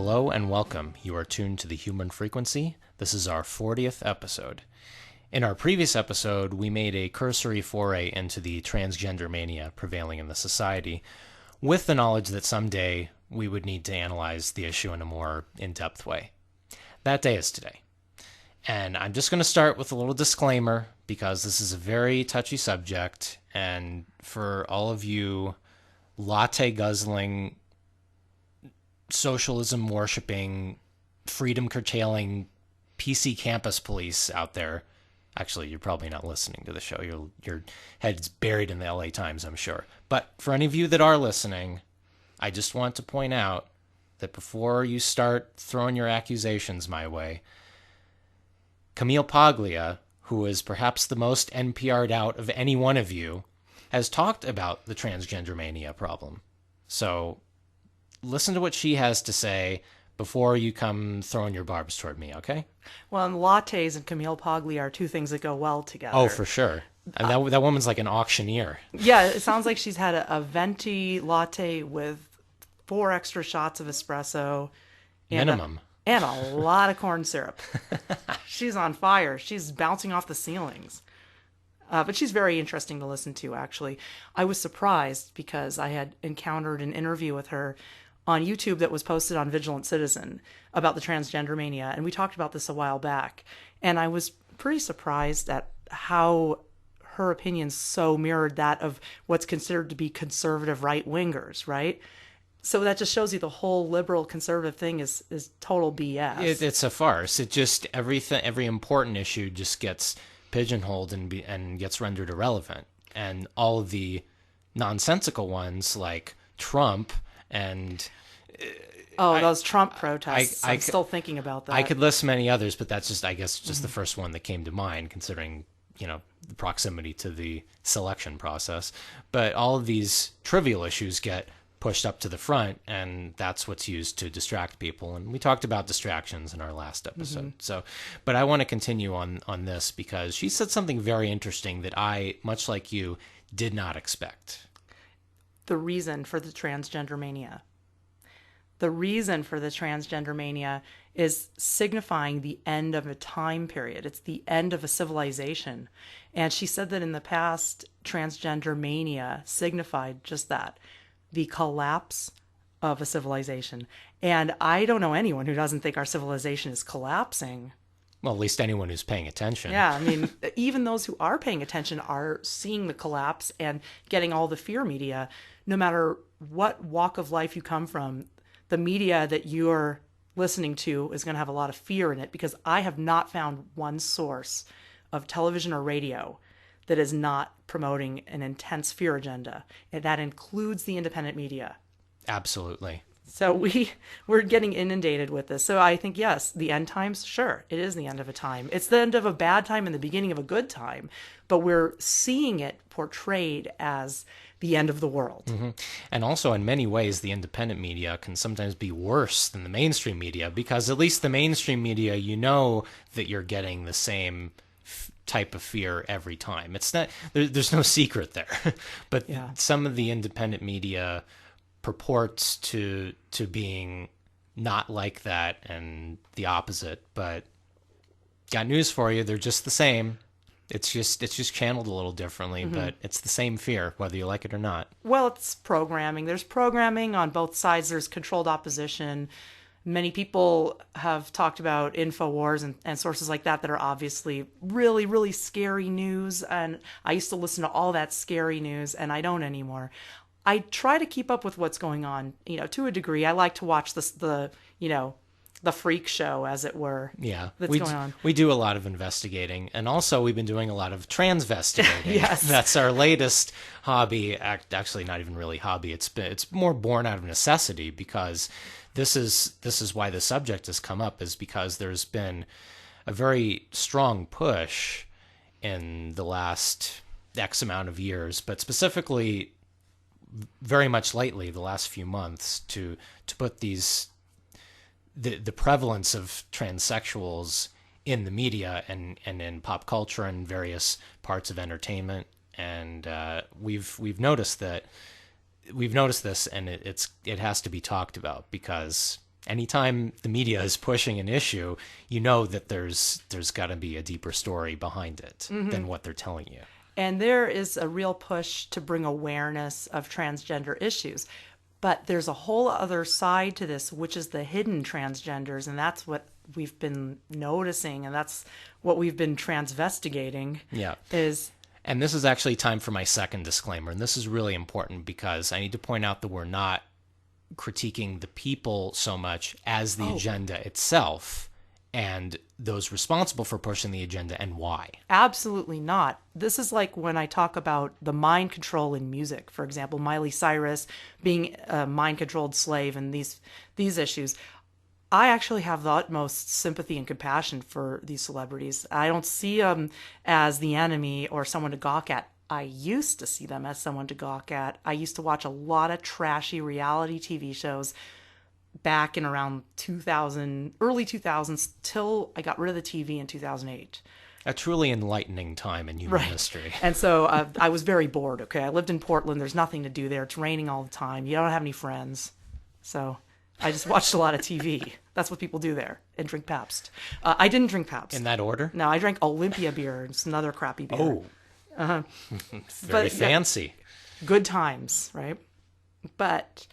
Hello and welcome. You are tuned to the Human Frequency. This is our 40th episode. In our previous episode, we made a cursory foray into the transgender mania prevailing in the society, with the knowledge that someday we would need to analyze the issue in a more in-depth way. That day is today. And I'm just going to start with a little disclaimer, because this is a very touchy subject, and for all of you latte-guzzling, socialism worshipping, freedom curtailing PC campus police out there. Actually, you're probably not listening to the show. Your head's buried in the LA Times, I'm sure. But for any of you that are listening, I just want to point out that before you start throwing your accusations my way, Camille Paglia, who is perhaps the most NPR'd out of any one of you, has talked about the transgender mania problem. So listen to what she has to say before you come throwing your barbs toward me, okay? Well, and lattes and Camille Paglia are two things that go well together. Oh, for sure. And that woman's like an auctioneer. Yeah, it sounds like she's had a venti latte with 4 extra shots of espresso. Minimum. And a lot of corn syrup. She's on fire. She's bouncing off the ceilings. But she's very interesting to listen to, actually. I was surprised because I had encountered an interview with her on YouTube that was posted on Vigilant Citizen about the transgender mania, and we talked about this a while back. And I was pretty surprised at how her opinions so mirrored that of what's considered to be conservative right-wingers, right? So that just shows you the whole liberal conservative thing is total BS. It's a farce. It just, every important issue just gets pigeonholed and gets rendered irrelevant. And all of the nonsensical ones like Trump and those Trump protests. I'm still thinking about that. I could list many others, but that's just, I guess, just the first one that came to mind, considering, the proximity to the selection process. But all of these trivial issues get pushed up to the front, and that's what's used to distract people. And we talked about distractions in our last episode. So, but I want to continue on this because she said something very interesting that I, much like you, did not expect. The reason for the transgender mania. The reason for the transgender mania is signifying the end of a time period. It's the end of a civilization. And she said that in the past, transgender mania signified just that, the collapse of a civilization. And I don't know anyone who doesn't think our civilization is collapsing. Well, at least anyone who's paying attention. Yeah, I mean, even those who are paying attention are seeing the collapse and getting all the fear media. No matter what walk of life you come from, the media that you're listening to is going to have a lot of fear in it, because I have not found one source of television or radio that is not promoting an intense fear agenda. And that includes the independent media. Absolutely. So we're getting inundated with this. So I think, yes, the end times, sure, it is the end of a time. It's the end of a bad time and the beginning of a good time. But we're seeing it portrayed as the end of the world. Mm-hmm. And also, in many ways, the independent media can sometimes be worse than the mainstream media, because at least the mainstream media, you know that you're getting the same type of fear every time. It's not, there's no secret there. But yeah, some of the independent media purports to being not like that and the opposite. But got news for you, they're just the same. It's just channeled a little differently, but it's the same fear, whether you like it or not. Well, it's programming. There's programming on both sides. There's controlled opposition. Many people have talked about InfoWars and sources like that are obviously really, really scary news. And I used to listen to all that scary news, and I don't anymore. I try to keep up with what's going on, to a degree. I like to watch the freak show, as it were. Yeah, that's going on. We do a lot of investigating, and also we've been doing a lot of transvestigating. Yes, that's our latest hobby. Actually, not even really hobby. It's more born out of necessity, because this is why the subject has come up, is because there's been a very strong push in the last X amount of years, but specifically very much lately, the last few months, to put the prevalence of transsexuals in the media and in pop culture and various parts of entertainment. And we've noticed this, and it has to be talked about, because anytime the media is pushing an issue, you know that there's got to be a deeper story behind it than what they're telling you. And there is a real push to bring awareness of transgender issues. But there's a whole other side to this, which is the hidden transgenders. And that's what we've been noticing. And that's what we've been transvestigating. Yeah. And this is actually time for my second disclaimer. And this is really important because I need to point out that we're not critiquing the people so much as the agenda itself and those responsible for pushing the agenda and why. Absolutely not. This is like when I talk about the mind control in music, for example, Miley Cyrus being a mind-controlled slave and these issues. I actually have the utmost sympathy and compassion for these celebrities. I don't see them as the enemy or someone to gawk at. I used to see them as someone to gawk at. I used to watch a lot of trashy reality TV shows back in around 2000, early 2000s, till I got rid of the TV in 2008. A truly enlightening time in human history. And so I was very bored, okay? I lived in Portland. There's nothing to do there. It's raining all the time. You don't have any friends. So I just watched a lot of TV. That's what people do there, and drink Pabst. I didn't drink Pabst. In that order? No, I drank Olympia beer. It's another crappy beer. Oh. Very fancy. Yeah, good times, right? But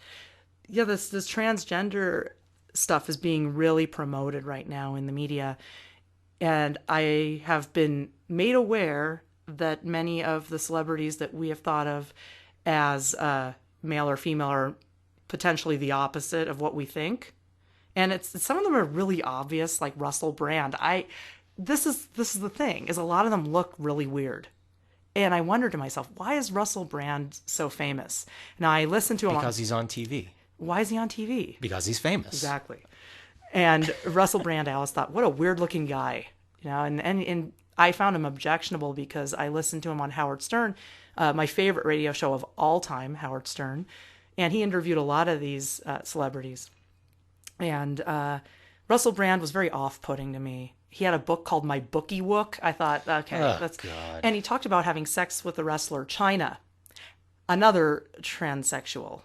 yeah, this transgender stuff is being really promoted right now in the media. And I have been made aware that many of the celebrities that we have thought of as male or female are potentially the opposite of what we think. And some of them are really obvious, like Russell Brand. This is the thing, is a lot of them look really weird. And I wondered to myself, why is Russell Brand so famous? Now I listened to him because he's on TV. Why is he on TV? Because he's famous. Exactly. And Russell Brand, I always thought, what a weird looking guy. You know, and I found him objectionable because I listened to him on Howard Stern, my favorite radio show of all time, Howard Stern. And he interviewed a lot of these celebrities. And Russell Brand was very off-putting to me. He had a book called My Bookie Wook. I thought, okay, that's God. And he talked about having sex with the wrestler Chyna, another transsexual.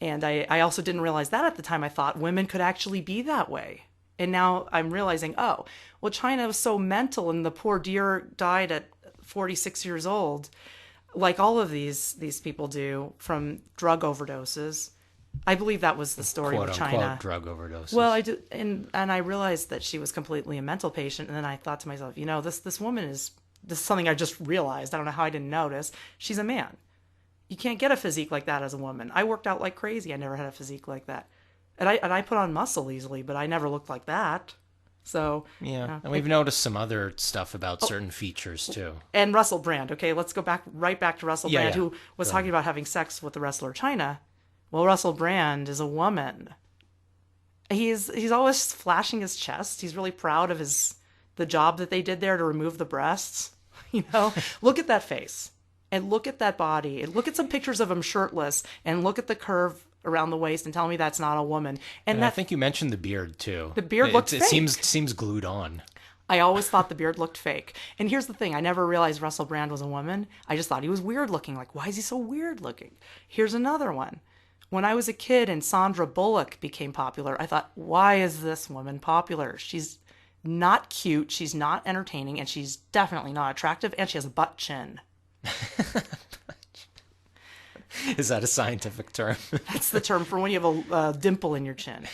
And I also didn't realize that at the time. I thought women could actually be that way. And now I'm realizing, well, Chyna was so mental and the poor dear died at 46 years old, like all of these people do from drug overdoses. I believe that was the story Quote, with unquote, Chyna. drug overdoses. Well, I did, and I realized that she was completely a mental patient. And then I thought to myself, this woman this is something I just realized. I don't know how I didn't notice. She's a man. You can't get a physique like that as a woman. I worked out like crazy. I never had a physique like that. And I put on muscle easily, but I never looked like that. So yeah, and we've noticed some other stuff about certain features too. And Russell Brand. Okay, let's go right back to Russell Brand, who was talking about having sex with the wrestler Chyna. Well, Russell Brand is a woman. He's always flashing his chest. He's really proud of the job that they did there to remove the breasts. Look at that face. And look at that body. And look at some pictures of him shirtless. And look at the curve around the waist and tell me that's not a woman. And I think you mentioned the beard, too. The beard looked fake. It seems glued on. I always thought the beard looked fake. And here's the thing. I never realized Russell Brand was a woman. I just thought he was weird looking. Like, why is he so weird looking? Here's another one. When I was a kid and Sandra Bullock became popular, I thought, why is this woman popular? She's not cute. She's not entertaining. And she's definitely not attractive. And she has a butt chin. Is that a scientific term? That's the term for when you have a dimple in your chin.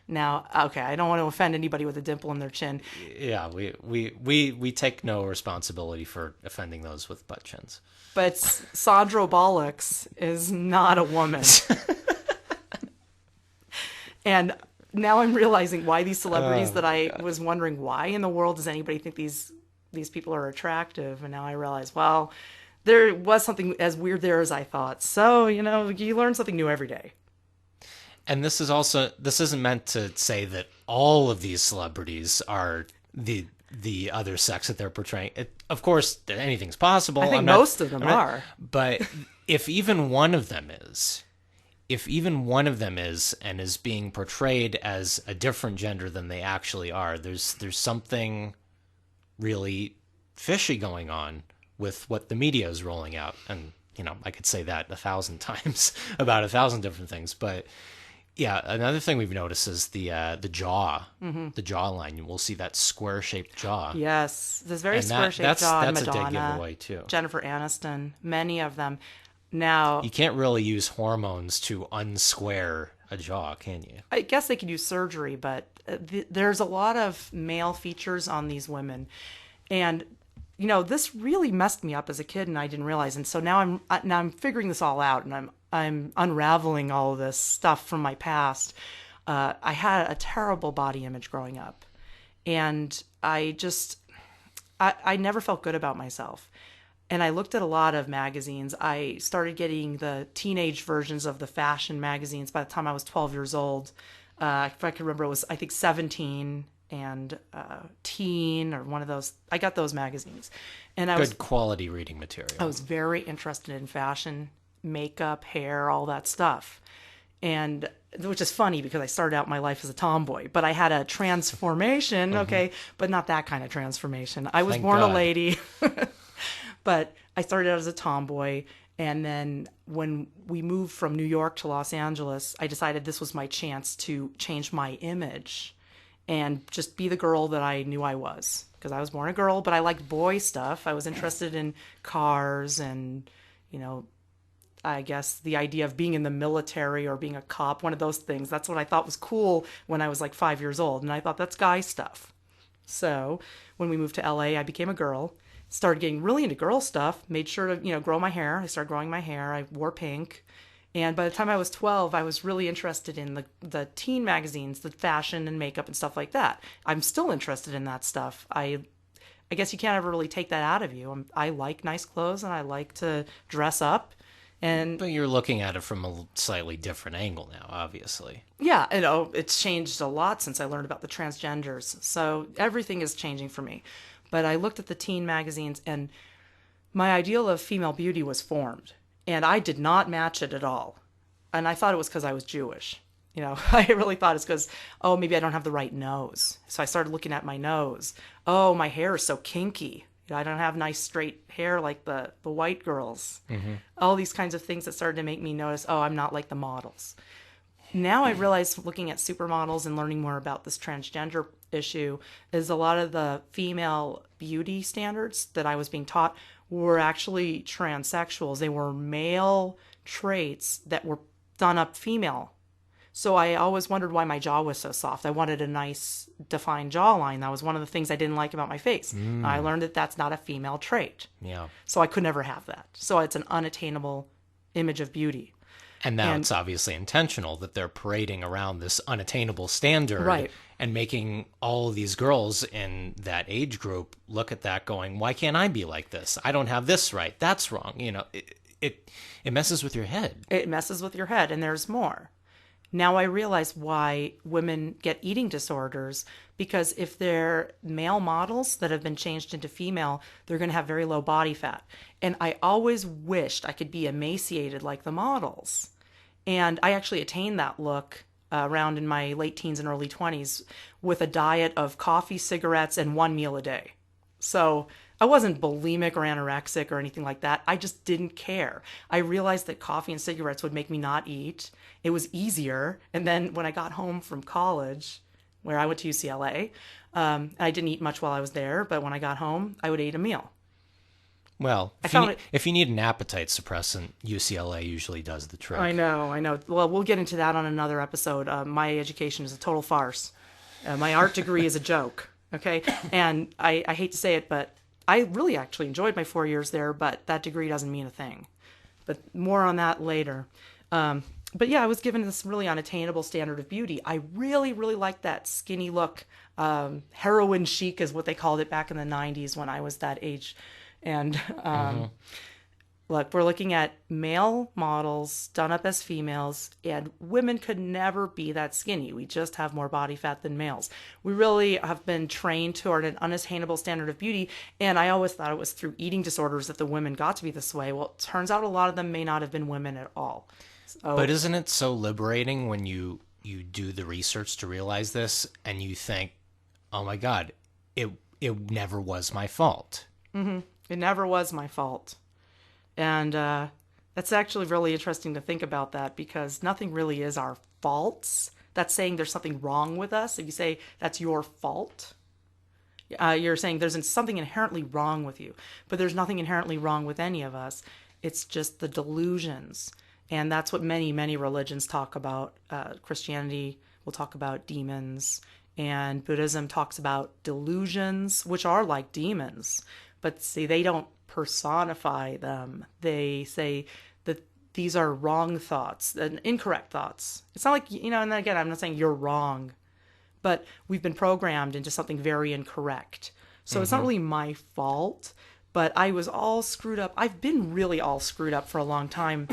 Now, okay, I don't want to offend anybody with a dimple in their chin. Yeah, we take no responsibility for offending those with butt chins. But Sandra Bullock is not a woman. And now I'm realizing why these celebrities that I was wondering, why in the world does anybody think these people are attractive? And now I realize, well, there was something as weird there as I thought. So, you learn something new every day. And this isn't meant to say that all of these celebrities are the other sex that they're portraying. Of course, anything's possible. I think most of them are. But if even one of them is, and is being portrayed as a different gender than they actually are, there's something really fishy going on with what the media is rolling out. And, I could say that 1,000 times about 1,000 different things, but Yeah, another thing we've noticed is the jaw, the jawline. We'll see that square shaped jaw, Yes, this very and square shaped jaw in that's a dead Madonna, giveaway too. Jennifer Aniston, many of them. Now, You can't really use hormones to unsquare a jaw, can you? I guess they could use surgery, but there's a lot of male features on these women, and this really messed me up as a kid, and I didn't realize. And so now I'm figuring this all out, and I'm unraveling all of this stuff from my past. I had a terrible body image growing up, and I never felt good about myself. And I looked at a lot of magazines. I started getting the teenage versions of the fashion magazines by the time I was 12 years old. If I can remember, it was, I think, 17 and Teen or one of those. I got those magazines. And Good quality reading material. I was very interested in fashion, makeup, hair, all that stuff. And which is funny because I started out my life as a tomboy, but I had a transformation, okay, but not that kind of transformation. I was Thank born God. a lady. But I started out as a tomboy, and then when we moved from New York to Los Angeles, I decided this was my chance to change my image and just be the girl that I knew I was. Because I was born a girl, but I liked boy stuff. I was interested in cars and, I guess the idea of being in the military or being a cop, one of those things. That's what I thought was cool when I was like 5 years old. And I thought that's guy stuff. So when we moved to LA, I became a girl. Started getting really into girl stuff, made sure to, grow my hair. I started growing my hair. I wore pink. And by the time I was 12, I was really interested in the teen magazines, the fashion and makeup and stuff like that. I'm still interested in that stuff. I guess you can't ever really take that out of you. I like nice clothes and I like to dress up. And But you're looking at it from a slightly different angle now, obviously. yeah, it's changed a lot since I learned about the transgenders. So everything is changing for me. But I looked at the teen magazines and my ideal of female beauty was formed. And I did not match it at all. And I thought it was because I was Jewish. I really thought it's because, oh, maybe I don't have the right nose. So I started looking at my nose. Oh, my hair is so kinky. I don't have nice straight hair like the white girls. All these kinds of things that started to make me notice, oh, I'm not like the models. Now I realize, looking at supermodels and learning more about this transgender issue, is a lot of the female beauty standards that I was being taught were actually transsexuals. They were male traits that were done up female. So I always wondered why my jaw was so soft. I wanted a nice defined jawline. That was one of the things I didn't like about my face. I learned that that's not a female trait. Yeah. So I could never have that. So it's an unattainable image of beauty. And now it's obviously intentional that they're parading around this unattainable standard, Right. and making all of these girls in that age group look at that going, why can't I be like this? I don't have this right. That's wrong. It messes with your head. It messes with your head, and there's more. Now I realize why women get eating disorders, because if they're male models that have been changed into female, they're going to have very low body fat. And I always wished I could be emaciated like the models. And I actually attained that look around in my late teens and early 20s with a diet of coffee, cigarettes, and one meal a day. So I wasn't bulimic or anorexic or anything like that. I just didn't care. I realized that coffee and cigarettes would make me not eat. It was easier. And then when I got home from college, where I went to UCLA, I didn't eat much while I was there, but when I got home, I would eat a meal. Well, found it- if you need an appetite suppressant, UCLA usually does the trick. I know. Well, we'll get into that on another episode. My education is a total farce. My art degree is a joke, okay? And I hate to say it, but I really actually enjoyed my 4 years there, but that degree doesn't mean a thing. But more on that later. But yeah, I was given this really unattainable standard of beauty. I really, really liked that skinny look. Heroin chic is what they called it back in the 90s when I was that age. And look, we're looking at male models done up as females, and women could never be that skinny. We just have more body fat than males. We really have been trained toward an unattainable standard of beauty, and I always thought it was through eating disorders that the women got to be this way. Well, it turns out a lot of them may not have been women at all. So, But isn't it so liberating when you do the research to realize this, and you think, oh my God, it never was my fault. it never was my fault. And That's actually really interesting to think about that because nothing really is our faults. That's saying there's something wrong with us. If you say that's your fault, you're saying there's something inherently wrong with you. But there's nothing inherently wrong with any of us. It's just the delusions. And that's what many, many religions talk about. Christianity will talk about demons, and Buddhism talks about delusions, which are like demons. But see, they don't personify them. They say that these are wrong thoughts and incorrect thoughts. It's not like, and then again, I'm not saying you're wrong, but we've been programmed into something very incorrect. So it's not really my fault, but I was all screwed up. I've been really all screwed up for a long time.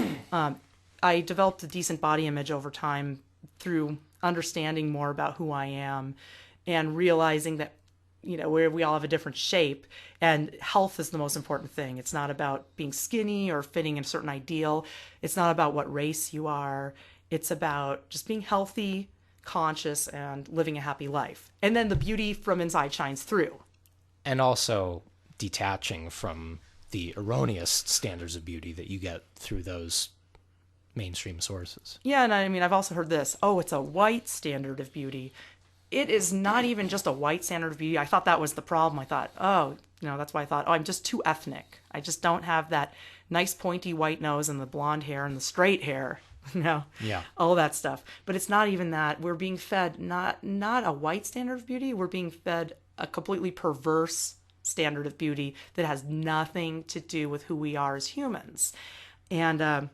I developed a decent body image over time through understanding more about who I am and realizing that, we all have a different shape, and health is the most important thing. It's not about being skinny or fitting in a certain ideal. It's not about what race you are. It's about just being healthy, conscious, and living a happy life. And then the beauty from inside shines through. And also detaching from the erroneous standards of beauty that you get through those mainstream sources. Yeah, and I mean, I've also heard this. Oh, it's a white standard of beauty. It is not even just a white standard of beauty. I thought that was the problem. I thought, that's why I thought, I'm just too ethnic. I just don't have that nice pointy white nose and the blonde hair and the straight hair, Yeah. all that stuff. But it's not even that. We're being fed not a white standard of beauty. We're being fed a completely perverse standard of beauty that has nothing to do with who we are as humans. And,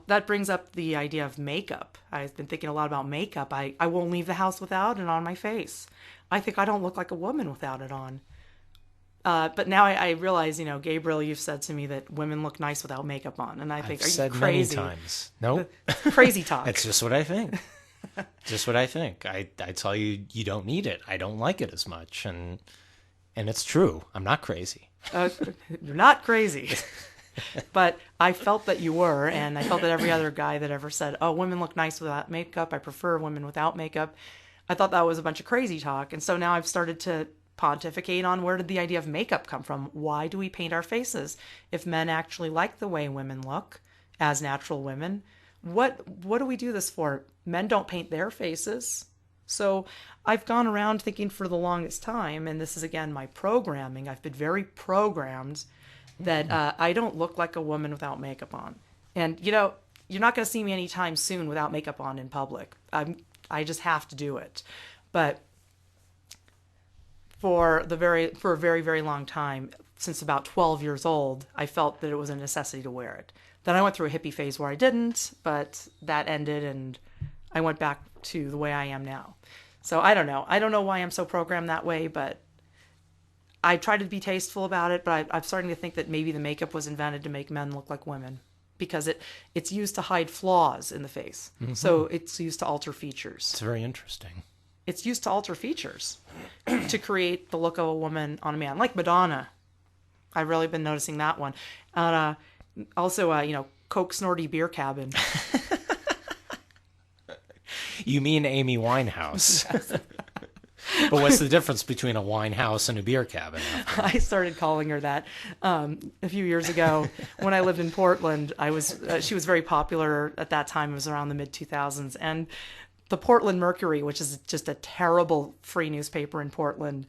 that brings up the idea of makeup. I've been thinking a lot about makeup. I won't leave the house without it on my face. I think I don't look like a woman without it on. But now I realize, Gabriel, you've said to me that women look nice without makeup on. And I think, I've are said you crazy? many times. Nope. Crazy talk. It's just what I think. Just what I think. I tell you, you don't need it. I don't like it as much. And it's true. I'm not crazy. You're not crazy. But I felt that you were, and I felt that every other guy that ever said, oh, women look nice without makeup, I prefer women without makeup, I thought that was a bunch of crazy talk. And so now I've started to pontificate on where did the idea of makeup come from? Why do we paint our faces? If men actually like the way women look as natural women, what do we do this for? Men don't paint their faces. So I've gone around thinking for the longest time, and this is again my programming, I've been very programmed that I don't look like a woman without makeup on. And, you're not going to see me anytime soon without makeup on in public. I just have to do it. But for a very, very long time, since about 12 years old, I felt that it was a necessity to wear it. Then I went through a hippie phase where I didn't, but that ended and I went back to the way I am now. So I don't know. I don't know why I'm so programmed that way, but I try to be tasteful about it, but I'm starting to think that maybe the makeup was invented to make men look like women because it's used to hide flaws in the face. Mm-hmm. So it's used to alter features. It's very interesting. It's used to alter features to create the look of a woman on a man, like Madonna. I've really been noticing that one. Also, Coke Snorty Beer Cabin. You mean Amy Winehouse. Yes. But what's the difference between a wine house and a beer cabin? I started calling her that a few years ago when I lived in Portland. She was very popular at that time. It was around the mid-2000s. And the Portland Mercury, which is just a terrible free newspaper in Portland,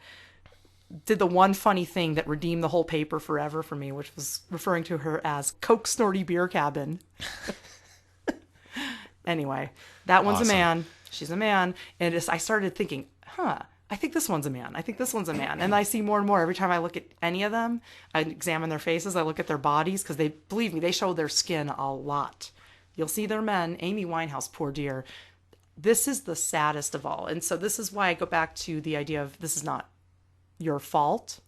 did the one funny thing that redeemed the whole paper forever for me, which was referring to her as Coke Snorty Beer Cabin. Anyway, that one's awesome. A man. She's a man. And I started thinking, I think this one's a man. I think this one's a man. And I see more and more every time I look at any of them. I examine their faces. I look at their bodies because believe me, they show their skin a lot. You'll see they're men. Amy Winehouse, poor dear. This is the saddest of all. And so this is why I go back to the idea of this is not your fault.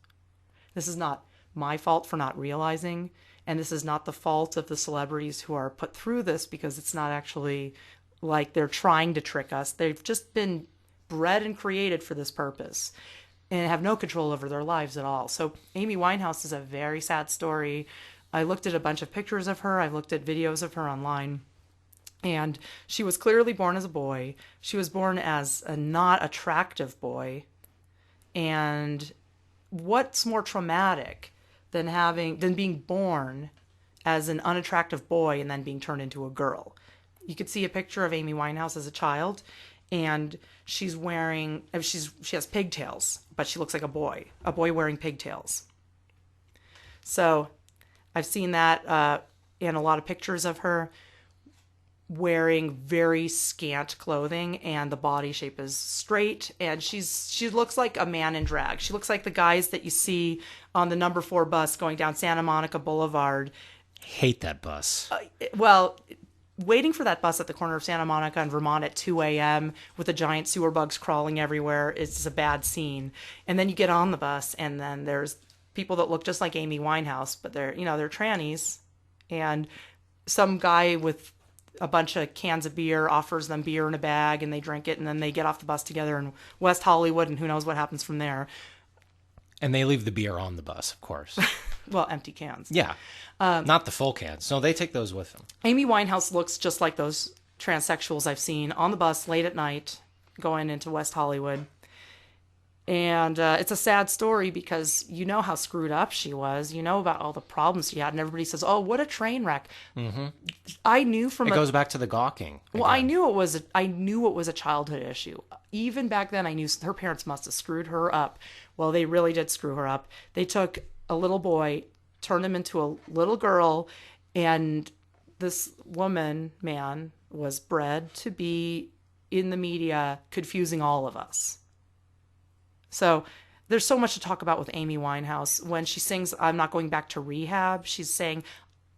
This is not my fault for not realizing. And this is not the fault of the celebrities who are put through this because it's not actually like they're trying to trick us. They've just been bred and created for this purpose and have no control over their lives at all. So Amy Winehouse is a very sad story. I looked at a bunch of pictures of her. I've looked at videos of her online. And she was clearly born as a boy. She was born as a not attractive boy. And what's more traumatic than being born as an unattractive boy and then being turned into a girl. You could see a picture of Amy Winehouse as a child, and she has pigtails, but she looks like a boy wearing pigtails. So I've seen that in a lot of pictures of her wearing very scant clothing, and the body shape is straight, and she looks like a man in drag. She looks like the guys that you see on the number 4 bus going down Santa Monica Boulevard. Hate that bus. Well, waiting for that bus at the corner of Santa Monica and Vermont at 2 a.m. with the giant sewer bugs crawling everywhere is just a bad scene. And then you get on the bus, and then there's people that look just like Amy Winehouse, but they're trannies, and some guy with a bunch of cans of beer offers them beer in a bag, and they drink it, and then they get off the bus together in West Hollywood, and who knows what happens from there. And they leave the beer on the bus, of course. Well, empty cans. Yeah. Not the full cans. No, they take those with them. Amy Winehouse looks just like those transsexuals I've seen on the bus late at night going into West Hollywood. And it's a sad story because you know how screwed up she was. You know about all the problems she had. And everybody says, oh, what a train wreck. Mm-hmm. I knew from it goes back to the gawking. Well, again. I knew it was a childhood issue. Even back then, I knew her parents must have screwed her up. Well, they really did screw her up. They took a little boy, turned him into a little girl, and this man was bred to be in the media confusing all of us. So there's so much to talk about with Amy Winehouse. When she sings I'm Not Going Back to Rehab, she's saying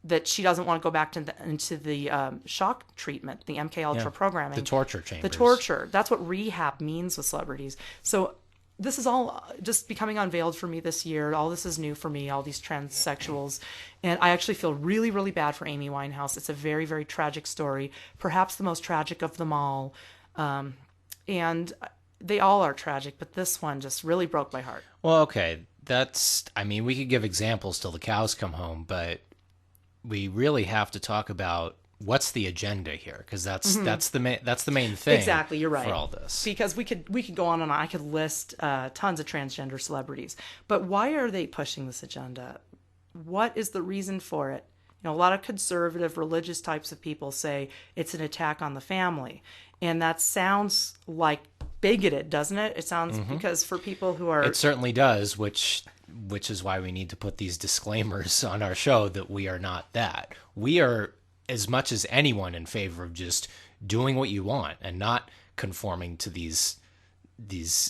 that she doesn't want to go back into the shock treatment, the MK Ultra programming. The torture chambers. The torture. That's what rehab means with celebrities. So this is all just becoming unveiled for me this year. All this is new for me, all these transsexuals. And I actually feel really, really bad for Amy Winehouse. It's a very, very tragic story, perhaps the most tragic of them all. And they all are tragic, but this one just really broke my heart. Well, okay. We could give examples till the cows come home, but we really have to talk about what's the agenda here, because that's the main thing. Exactly, you're right. For all this, because we could go on and on. I could list tons of transgender celebrities, but why are they pushing this agenda? What is the reason for it? A lot of conservative religious types of people say it's an attack on the family, and that sounds like bigoted, doesn't it? It sounds because for people who are... It certainly does, which is why we need to put these disclaimers on our show that we are not that. We are, as much as anyone, in favor of just doing what you want and not conforming to these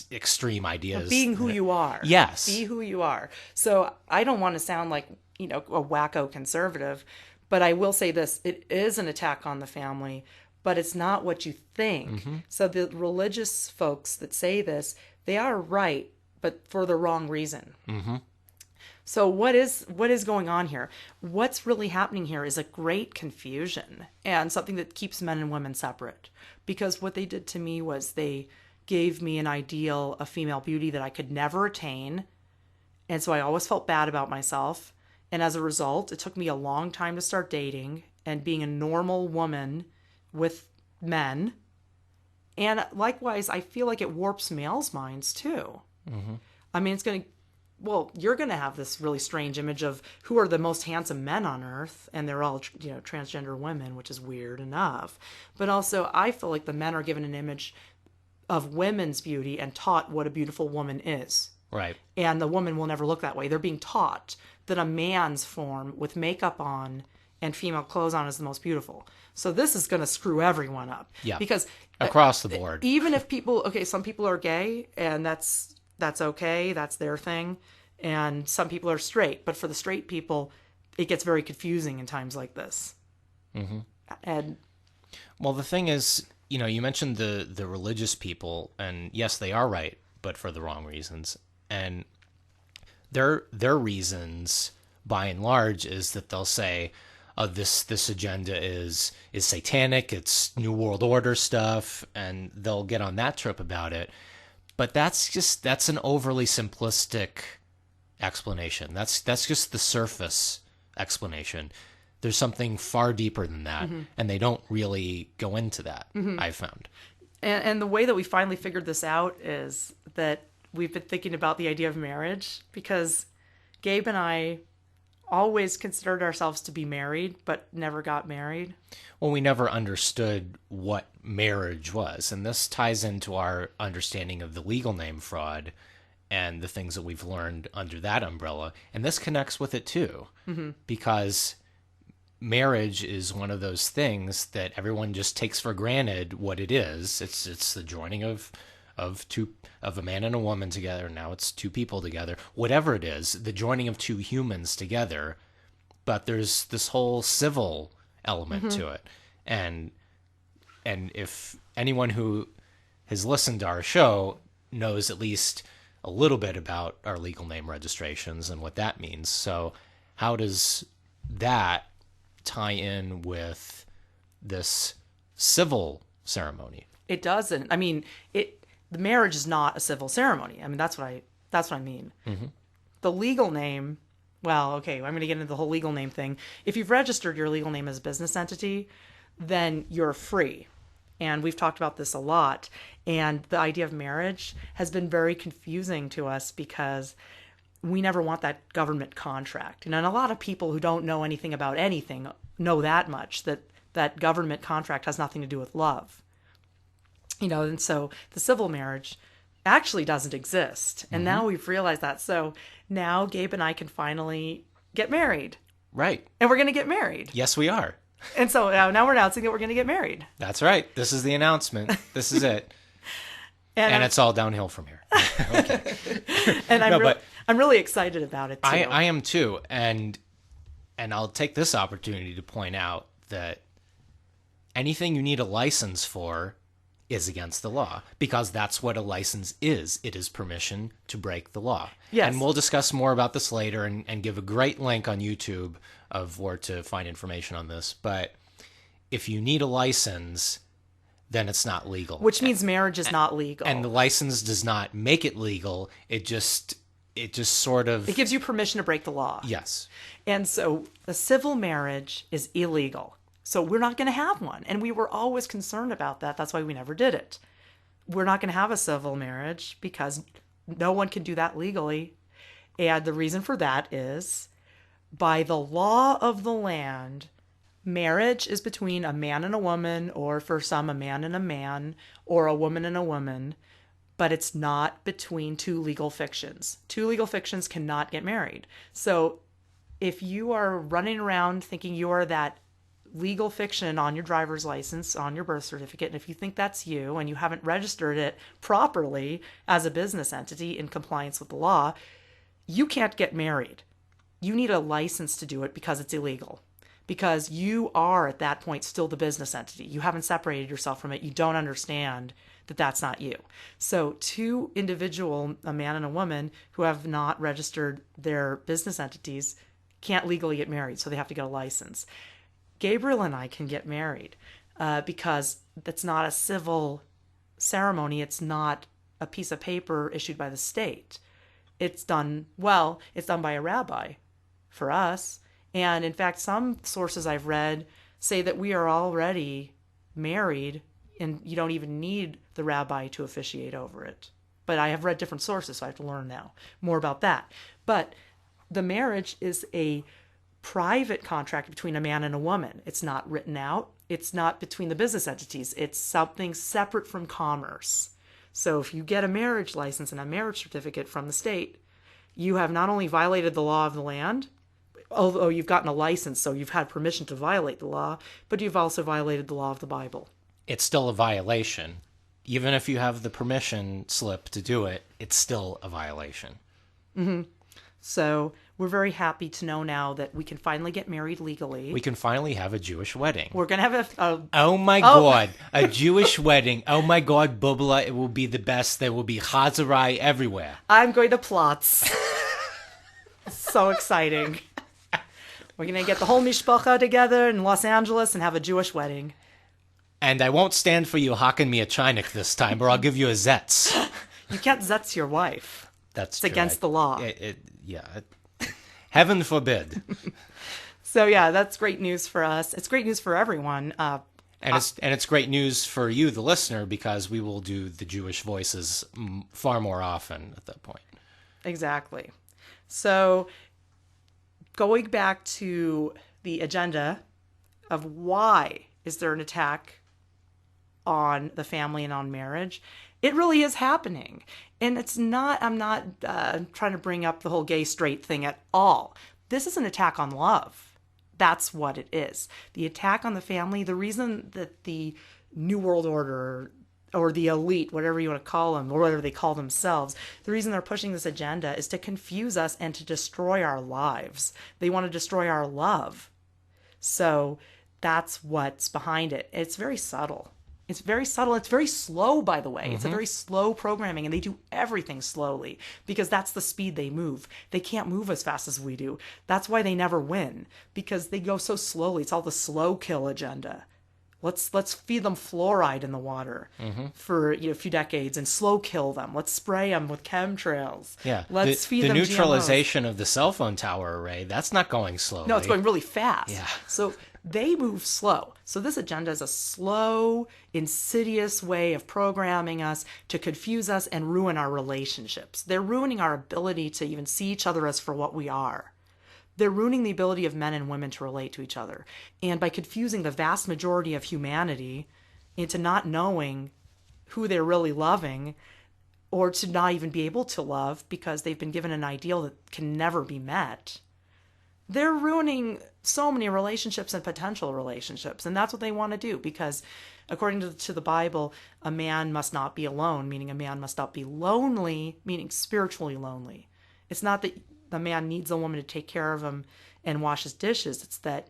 extreme ideas. Being who you are. Yes. Be who you are. So I don't want to sound like, a wacko conservative, but I will say this. It is an attack on the family, but it's not what you think. So the religious folks that say this, they are right, but for the wrong reason. So what is going on here? What's really happening here is a great confusion and something that keeps men and women separate. Because what they did to me was they gave me an ideal of female beauty that I could never attain. And so I always felt bad about myself. And as a result, it took me a long time to start dating and being a normal woman with men. And likewise, I feel like it warps males' minds too. I mean, you're going to have this really strange image of who are the most handsome men on earth, and they're all, transgender women, which is weird enough. But also, I feel like the men are given an image of women's beauty and taught what a beautiful woman is. Right. And the woman will never look that way. They're being taught that a man's form with makeup on and female clothes on is the most beautiful. So this is going to screw everyone up. Yeah. Because across the board. Even if some people are gay, and that's okay, that's their thing, and some people are straight, but for the straight people, it gets very confusing in times like this. And well, the thing is, you mentioned the religious people, and yes, they are right, but for the wrong reasons. And their reasons, by and large, is that they'll say, this agenda is satanic, it's New World Order stuff, and they'll get on that trip about it. But that's an overly simplistic explanation. That's just the surface explanation. There's something far deeper than that, and they don't really go into that, I've found. And the way that we finally figured this out is that we've been thinking about the idea of marriage, because Gabe and I always considered ourselves to be married, but never got married. Well, we never understood what marriage was. And this ties into our understanding of the legal name fraud and the things that we've learned under that umbrella. And this connects with it too, because marriage is one of those things that everyone just takes for granted what it is. It's the joining of a man and a woman together. Now it's two people together. Whatever it is, the joining of two humans together. But there's this whole civil element to it. And if anyone who has listened to our show knows at least a little bit about our legal name registrations and what that means. So how does that tie in with this civil ceremony? It doesn't. I mean, the marriage is not a civil ceremony. I mean, that's what I mean. The legal name, well, okay, I'm going to get into the whole legal name thing. If you've registered your legal name as a business entity, then you're free. And we've talked about this a lot. And the idea of marriage has been very confusing to us because we never want that government contract. And a lot of people who don't know anything about anything know that much, that government contract has nothing to do with love. And so the civil marriage actually doesn't exist. And now we've realized that. So now Gabe and I can finally get married. Right. And we're going to get married. Yes, we are. And so now we're announcing that we're going to get married. That's right. This is the announcement. This is it. and it's all downhill from here. Okay. And I'm really excited about it too. I am too. And I'll take this opportunity to point out that anything you need a license for is against the law, because that's what a license is. It is permission to break the law. Yes. And we'll discuss more about this later and give a great link on YouTube of where to find information on this. But if you need a license, then it's not legal. Which means marriage is not legal. And the license does not make it legal. It just sort of... It gives you permission to break the law. Yes. And so a civil marriage is illegal. So we're not going to have one. And we were always concerned about that. That's why we never did it. We're not going to have a civil marriage because no one can do that legally. And the reason for that is by the law of the land, marriage is between a man and a woman, or for some, a man and a man, or a woman and a woman. But it's not between two legal fictions. Two legal fictions cannot get married. So if you are running around thinking you are that legal fiction on your driver's license, on your birth certificate, and if you think that's you and you haven't registered it properly as a business entity in compliance with the law, you can't get married. You need a license to do it because it's illegal. Because you are at that point still the business entity. You haven't separated yourself from it. You don't understand that that's not you. So two individual, a man and a woman, who have not registered their business entities can't legally get married, so they have to get a license. Gabriel and I can get married because that's not a civil ceremony. It's not a piece of paper issued by the state. It's done by a rabbi for us. And in fact, some sources I've read say that we are already married and you don't even need the rabbi to officiate over it. But I have read different sources, so I have to learn now more about that. But the marriage is a private contract between a man and a woman. It's not written out. It's not between the business entities. It's something separate from commerce. So if you get a marriage license and a marriage certificate from the state, you have not only violated the law of the land, although you've gotten a license, so you've had permission to violate the law, but you've also violated the law of the Bible. It's still a violation. Even if you have the permission slip to do it, it's still a violation. Mm-hmm. So we're very happy to know now that we can finally get married legally. We can finally have a Jewish wedding. We're going to have Oh my God, a Jewish wedding. Oh my God, Bubla, it will be the best. There will be Chazarai everywhere. I'm going to Platz. So exciting. We're going to get the whole mishpacha together in Los Angeles and have a Jewish wedding. And I won't stand for you hawking me a chinik this time, or I'll give you a zetz. You can't zetz your wife. It's true. Against the law. Heaven forbid. So yeah, that's great news for us. It's great news for everyone. And it's great news for you, the listener, because we will do the Jewish voices far more often at that point. Exactly. So going back to the agenda of why is there an attack on the family and on marriage, it really is happening. And it's not, I'm not trying to bring up the whole gay straight thing at all. This is an attack on love. That's what it is. The attack on the family, the reason that the New World Order or the elite, whatever you want to call them, or whatever they call themselves, the reason they're pushing this agenda is to confuse us and to destroy our lives. They want to destroy our love. So that's what's behind it. It's very subtle. It's very subtle. It's very slow, by the way. It's a very slow programming, and they do everything slowly because that's the speed they move. They can't move as fast as we do. That's why they never win, because they go so slowly. It's all the slow kill agenda. Let's feed them fluoride in the water for a few decades and slow kill them. Let's spray them with chemtrails. Yeah, let's feed the them neutralization GMOs. of the cell phone tower array. That's not going slowly. No, it's going really fast. Yeah. So they move slow. So this agenda is a slow, insidious way of programming us to confuse us and ruin our relationships. They're ruining our ability to even see each other as for what we are. They're ruining the ability of men and women to relate to each other. And by confusing the vast majority of humanity into not knowing who they're really loving, or to not even be able to love because they've been given an ideal that can never be met, they're ruining so many relationships and potential relationships. And that's what they want to do, because according to the Bible, a man must not be alone, meaning a man must not be lonely, meaning spiritually lonely. It's not that the man needs a woman to take care of him and wash his dishes. It's that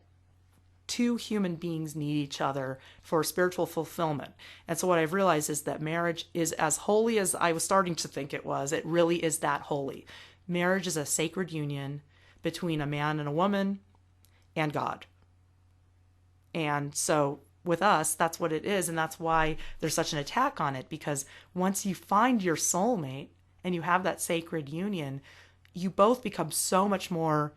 two human beings need each other for spiritual fulfillment. And so what I've realized is that marriage is as holy as I was starting to think it was. It really is that holy. Marriage is a sacred union between a man and a woman and God. And so with us, that's what it is. And that's why there's such an attack on it, because once you find your soulmate and you have that sacred union, you both become so much more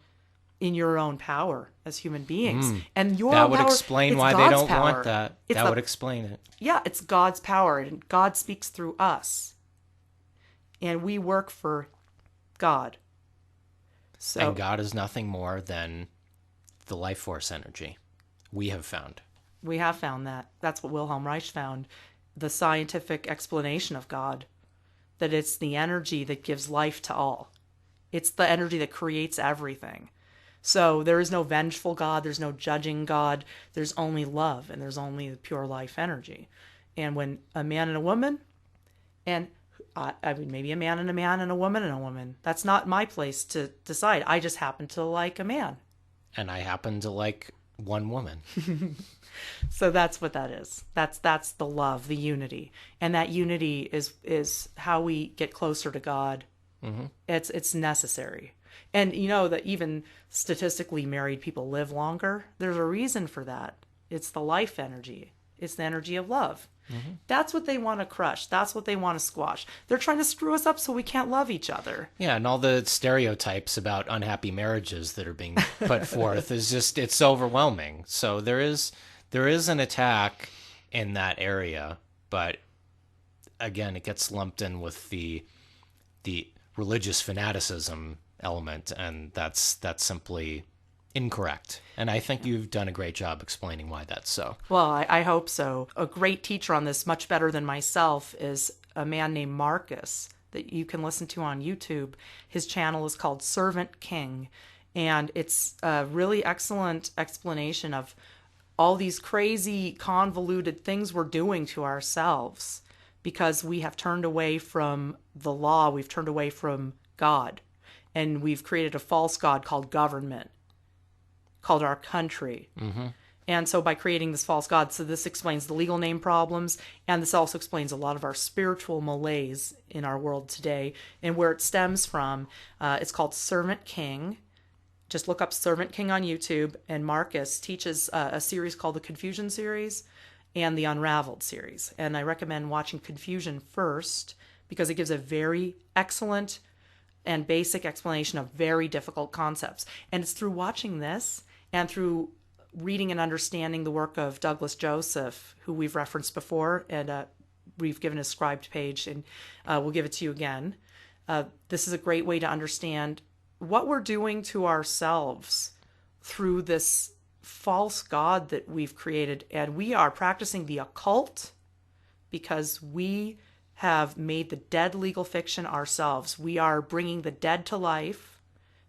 in your own power as human beings. And your that own would power, explain it's why God's they don't power. want that. It's That would explain it. Yeah, it's God's power, and God speaks through us. And we work for God. So, And God is nothing more than the life force energy we have found. we have found that. That's what Wilhelm Reich found. The scientific explanation of God. That it's the energy that gives life to all. It's the energy that creates everything. So there is no vengeful God. There's no judging God. There's only love, and there's only the pure life energy. And when a man and a woman, and I mean, maybe a man and a woman and a woman, that's not my place to decide. I just happen to like a man. And I happen to like one woman. So that's what that is. That's the love, the unity. And that unity is how we get closer to God. It's necessary. And you know that even statistically married people live longer. There's a reason for that. It's the life energy. It's the energy of love. That's what they want to crush. That's what they want to squash. They're trying to screw us up so we can't love each other. Yeah, and all the stereotypes about unhappy marriages that are being put forth is just, it's overwhelming. So there is an attack in that area, but again, it gets lumped in with the religious fanaticism element, and that's simply incorrect. And I think you've done a great job explaining why that's so. Well, I hope so. A great teacher on this, much better than myself, is a man named Marcus that you can listen to on YouTube. His channel is called Servant King, and it's a really excellent explanation of all these crazy, convoluted things we're doing to ourselves because we have turned away from the law, we've turned away from God, and we've created a false God called government, called our country. And so by creating this false God, so this explains the legal name problems, and this also explains a lot of our spiritual malaise in our world today and where it stems from. It's called Servant King. Just look up Servant King on YouTube, and Marcus teaches a series called the Confusion series and the Unraveled series. And I recommend watching Confusion first because it gives a very excellent and basic explanation of very difficult concepts. And it's through watching this and through reading and understanding the work of Douglas Joseph, who we've referenced before, and we've given a scribed page, and we'll give it to you again. This is a great way to understand what we're doing to ourselves through this false god that we've created, and we are practicing the occult because we have made the dead legal fiction ourselves. We are bringing the dead to life.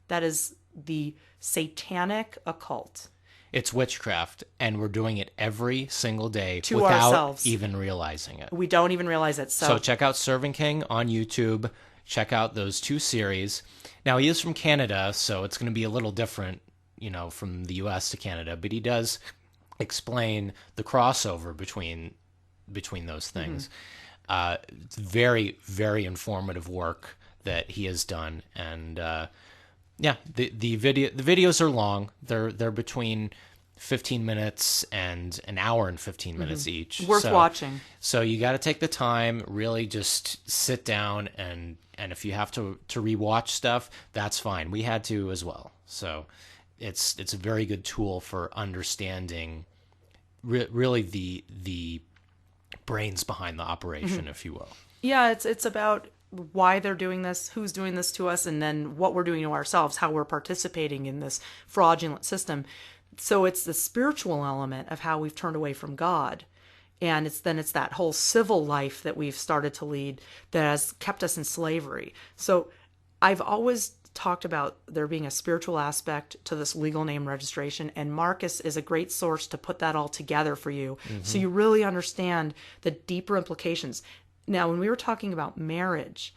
That is the satanic occult. It's witchcraft, and we're doing it every single day To without ourselves. even realizing it. We don't even realize it. So check out Servant King on YouTube. Check out those 2 series. Now, he is from Canada, so it's going to be a little different, from the U.S. to Canada, but he does explain the crossover between those things. It's very, very informative work that he has done, and the videos are long. They're between 15 minutes and an hour and 15 minutes each. Worth watching. So you got to take the time, really just sit down, and if you have to rewatch stuff, that's fine. We had to as well. So it's a very good tool for understanding really the brains behind the operation, if you will. Yeah, it's about why they're doing this, who's doing this to us, and then what we're doing to ourselves, how we're participating in this fraudulent system. So it's the spiritual element of how we've turned away from God. And it's that whole civil life that we've started to lead that has kept us in slavery. So I've always talked about there being a spiritual aspect to this legal name registration, and Marcus is a great source to put that all together for you, so you really understand the deeper implications. Now, when we were talking about marriage,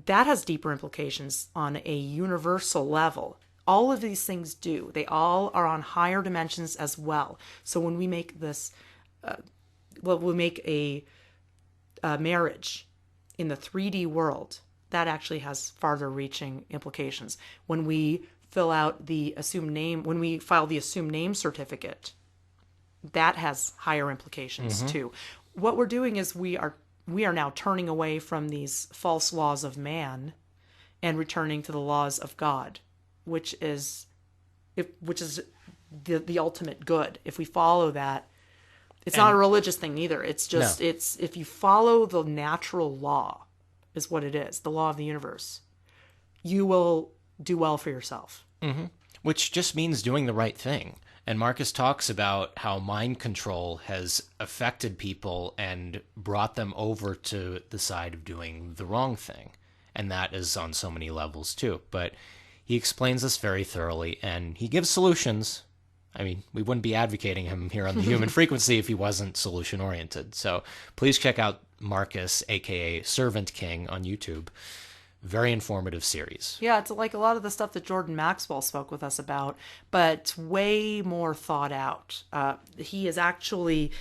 that has deeper implications on a universal level. All of these things do. They all are on higher dimensions as well. So when we make this, we make a marriage in the 3D world, that actually has farther reaching implications. When we fill out the assumed name, when we file the assumed name certificate, that has higher implications too. What we're doing is we are now turning away from these false laws of man and returning to the laws of God, which is the ultimate good. If we follow that, it's not a religious thing either. It's just, it's if you follow the natural law, is what it is, the law of the universe, you will do well for yourself. Which just means doing the right thing. And Marcus talks about how mind control has affected people and brought them over to the side of doing the wrong thing. And that is on so many levels too. But he explains this very thoroughly, and he gives solutions. I mean, we wouldn't be advocating him here on the Human Frequency if he wasn't solution-oriented. So please check out Marcus, a.k.a. Servant King, on YouTube. Very informative series. Yeah, it's like a lot of the stuff that Jordan Maxwell spoke with us about, but way more thought out. He has actually,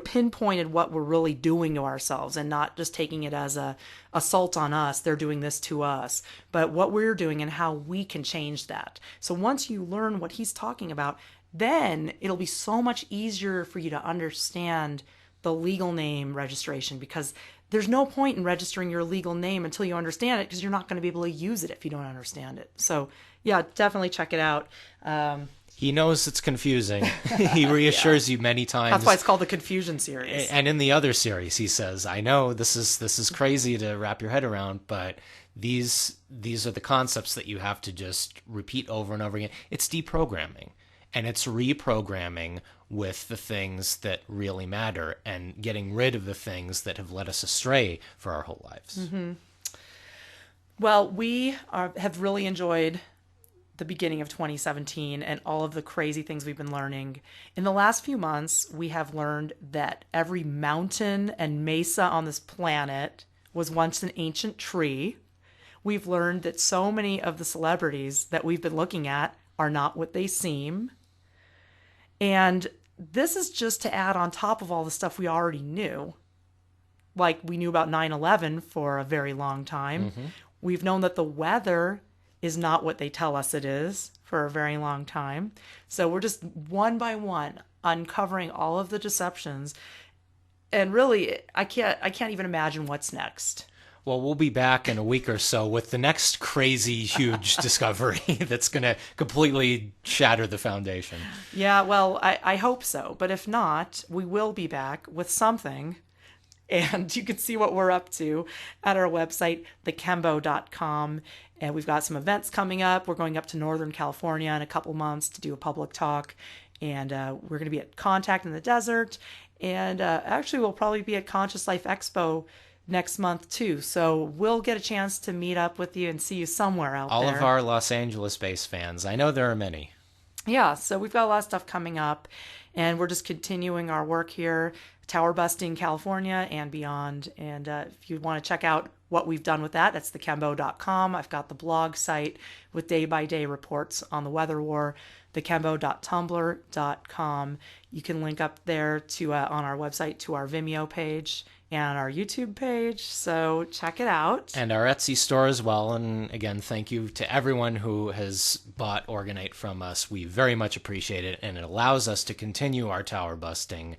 pinpointed what we're really doing to ourselves and not just taking it as a assault on us. They're doing this to us, but what we're doing and how we can change that. So once you learn what he's talking about, then it'll be so much easier for you to understand the legal name registration, because there's no point in registering your legal name until you understand it, because you're not going to be able to use it if you don't understand it. So yeah, definitely check it out. He knows it's confusing. He reassures you many times. That's why it's called the Confusion series. And in the other series, he says, I know this is crazy to wrap your head around, but these are the concepts that you have to just repeat over and over again. It's deprogramming, and it's reprogramming with the things that really matter and getting rid of the things that have led us astray for our whole lives. Well, we have really enjoyed the beginning of 2017 and all of the crazy things we've been learning. In the last few months, we have learned that every mountain and mesa on this planet was once an ancient tree. We've learned that so many of the celebrities that we've been looking at are not what they seem. And this is just to add on top of all the stuff we already knew. Like, we knew about 9/11 for a very long time. We've known that the weather is not what they tell us it is for a very long time. So we're just one by one uncovering all of the deceptions. And really, I can't even imagine what's next. Well, we'll be back in a week or so with the next crazy, huge discovery that's going to completely shatter the foundation. Yeah, well, I hope so. But if not, we will be back with something. And you can see what we're up to at our website, thekembo.com. And we've got some events coming up. We're going up to Northern California in a couple months to do a public talk. And we're going to be at Contact in the Desert. And actually, we'll probably be at Conscious Life Expo next month, too. So we'll get a chance to meet up with you and see you somewhere out All there. of our Los Angeles-based fans. I know there are many. Yeah, so we've got a lot of stuff coming up, and we're just continuing our work here, tower busting California and beyond. And if you want to check out what we've done with that, that's thekembo.com. I've got the blog site with day-by-day reports on the weather war, thekembo.tumblr.com. You can link up there to on our website to our Vimeo page and our YouTube page, so check it out. And our Etsy store as well. And again, thank you to everyone who has bought Orgonite from us. We very much appreciate it, and it allows us to continue our tower busting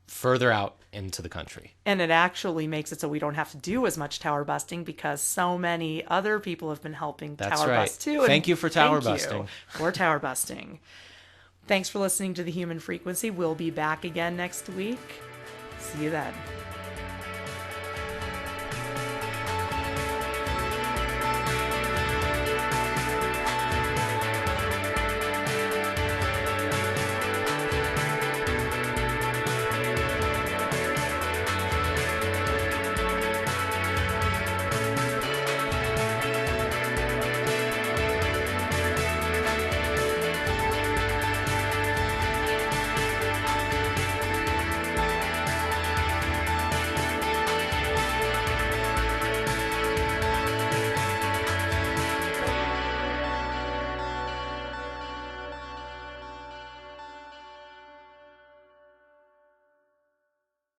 further out into the country. And it actually makes it so we don't have to do as much tower busting because so many other people have been helping That's tower right. bust too. Thank you for tower thank busting. You for tower busting. Thanks for listening to The Human Frequency. We'll be back again next week. See you then.